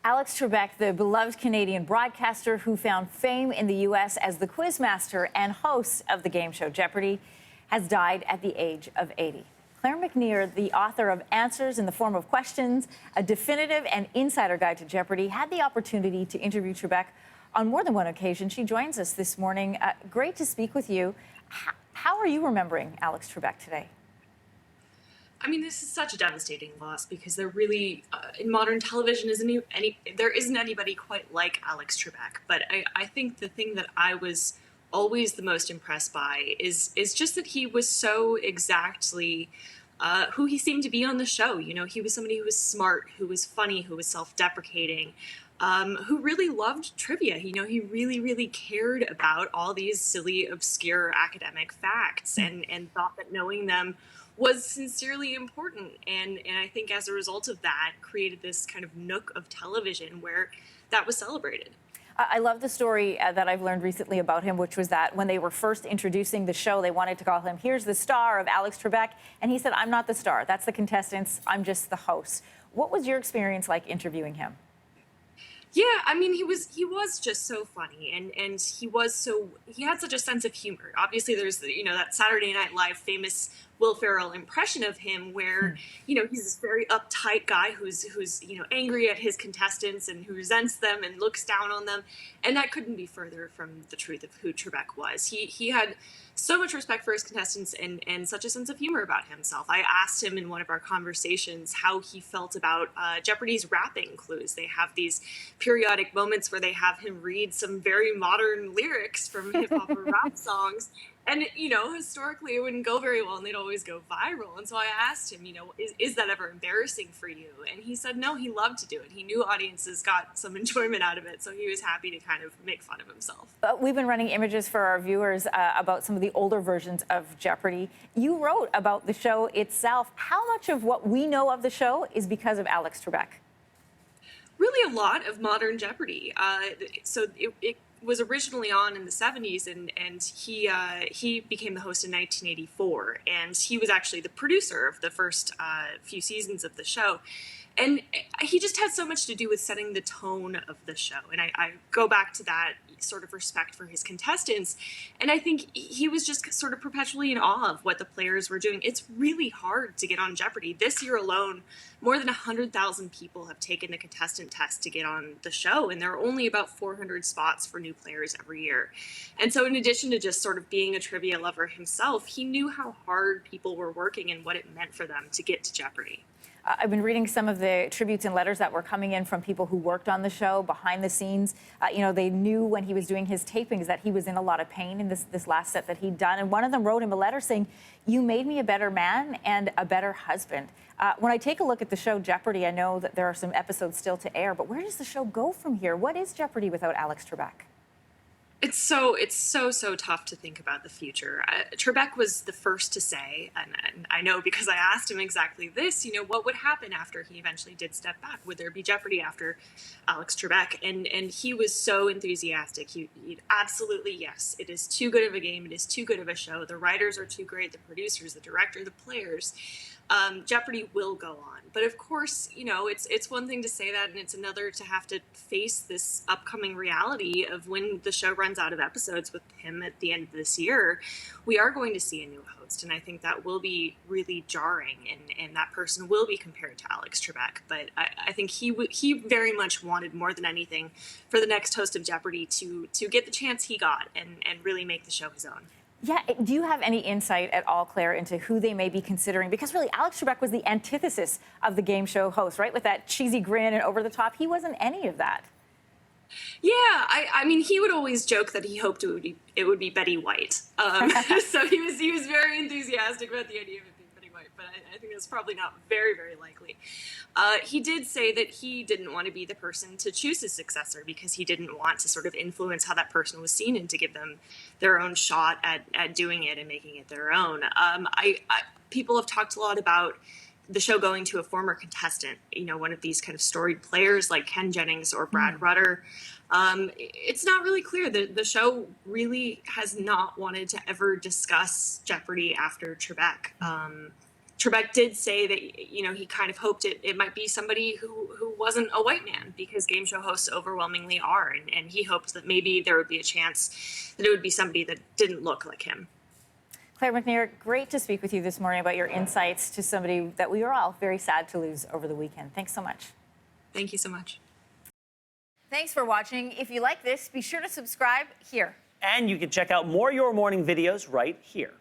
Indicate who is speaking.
Speaker 1: Alex Trebek, the beloved Canadian broadcaster who found fame in the U.S. as the quizmaster and host of the game show Jeopardy, has died at the age of 80. Claire McNear, the author of Answers in the Form of Questions, a definitive and insider guide to Jeopardy, had the opportunity to interview Trebek on more than one occasion. She joins us this morning. Great to speak with you. How are you remembering Alex Trebek today?
Speaker 2: I mean, this is such a devastating loss because there really, in modern television, there isn't anybody quite like Alex Trebek. But I think the thing that I was always the most impressed by is just that he was so exactly who he seemed to be on the show. You know, he was somebody who was smart, who was funny, who was self-deprecating, who really loved trivia. You know, he really, really cared about all these silly, obscure academic facts and thought that knowing them was sincerely important. And I think as a result of that, created this kind of nook of television where that was celebrated.
Speaker 1: I love the story that I've learned recently about him, which was that when they were first introducing the show, they wanted to call him, "Here's the star of Alex Trebek." And he said, "I'm not the star. That's the contestants. I'm just the host." What was your experience like interviewing him?
Speaker 2: Yeah, I mean, he was just so funny, and he had such a sense of humor. Obviously, there's that Saturday Night Live famous Will Ferrell impression of him, where he's this very uptight guy who's angry at his contestants and who resents them and looks down on them, and that couldn't be further from the truth of who Trebek was. He had so much respect for his contestants and such a sense of humor about himself. I asked him in one of our conversations how he felt about Jeopardy's rapping clues. They have these periodic moments where they have him read some very modern lyrics from hip hop or rap songs. And, historically it wouldn't go very well and they'd always go viral. And so I asked him, is that ever embarrassing for you? And he said, no, he loved to do it. He knew audiences got some enjoyment out of it. So he was happy to kind of make fun of himself.
Speaker 1: We've been running images for our viewers about some of the older versions of Jeopardy. You wrote about the show itself. How much of what we know of the show is because of Alex Trebek?
Speaker 2: Really a lot of modern Jeopardy. So it was originally on in the 70s, and he became the host in 1984, and he was actually the producer of the first few seasons of the show. And he just had so much to do with setting the tone of the show. And I go back to that sort of respect for his contestants. And I think he was just sort of perpetually in awe of what the players were doing. It's really hard to get on Jeopardy. This year alone, more than 100,000 people have taken the contestant test to get on the show. And there are only about 400 spots for new players every year. And so in addition to just sort of being a trivia lover himself, he knew how hard people were working and what it meant for them to get to Jeopardy.
Speaker 1: I've been reading some of the tributes and letters that were coming in from people who worked on the show behind the scenes. They knew when he was doing his tapings that he was in a lot of pain in this last set that he'd done. And one of them wrote him a letter saying, "You made me a better man and a better husband." When I take a look at the show Jeopardy, I know that there are some episodes still to air, but where does the show go from here? What is Jeopardy without Alex Trebek?
Speaker 2: It's so tough to think about the future. Trebek was the first to say, and I know because I asked him exactly this, what would happen after he eventually did step back? Would there be Jeopardy after Alex Trebek? And he was so enthusiastic. He absolutely, yes, it is too good of a game. It is too good of a show. The writers are too great, the producers, the director, the players. Jeopardy will go on. But of course, it's one thing to say that, and it's another to have to face this upcoming reality of when the show runs out of episodes with him at the end of this year, we are going to see a new host. And I think that will be really jarring, and that person will be compared to Alex Trebek. But I think he very much wanted more than anything for the next host of Jeopardy to get the chance he got and really make the show his own.
Speaker 1: Yeah, do you have any insight at all, Claire, into who they may be considering? Because really, Alex Trebek was the antithesis of the game show host, right? With that cheesy grin and over the top. He wasn't any of that.
Speaker 2: Yeah, I mean, he would always joke that he hoped it would be Betty White. So he was very enthusiastic about the idea of it being Betty White, but I think that's probably not very, very likely. He did say that he didn't want to be the person to choose his successor because he didn't want to sort of influence how that person was seen and to give them their own shot at doing it and making it their own. People have talked a lot about the show going to a former contestant, one of these kind of storied players like Ken Jennings or Brad Rutter. It's not really clear. The show really has not wanted to ever discuss Jeopardy after Trebek. Trebek did say that, you know, he kind of hoped it might be somebody who wasn't a white man, because game show hosts overwhelmingly are. And he hoped that maybe there would be a chance that it would be somebody that didn't look like him.
Speaker 1: Claire McNear, great to speak with you this morning about your insights to somebody that we were all very sad to lose over the weekend. Thanks so much.
Speaker 2: Thank you so much.
Speaker 1: Thanks for watching. If you like this, be sure to subscribe here.
Speaker 3: And you can check out more Your Morning videos right here.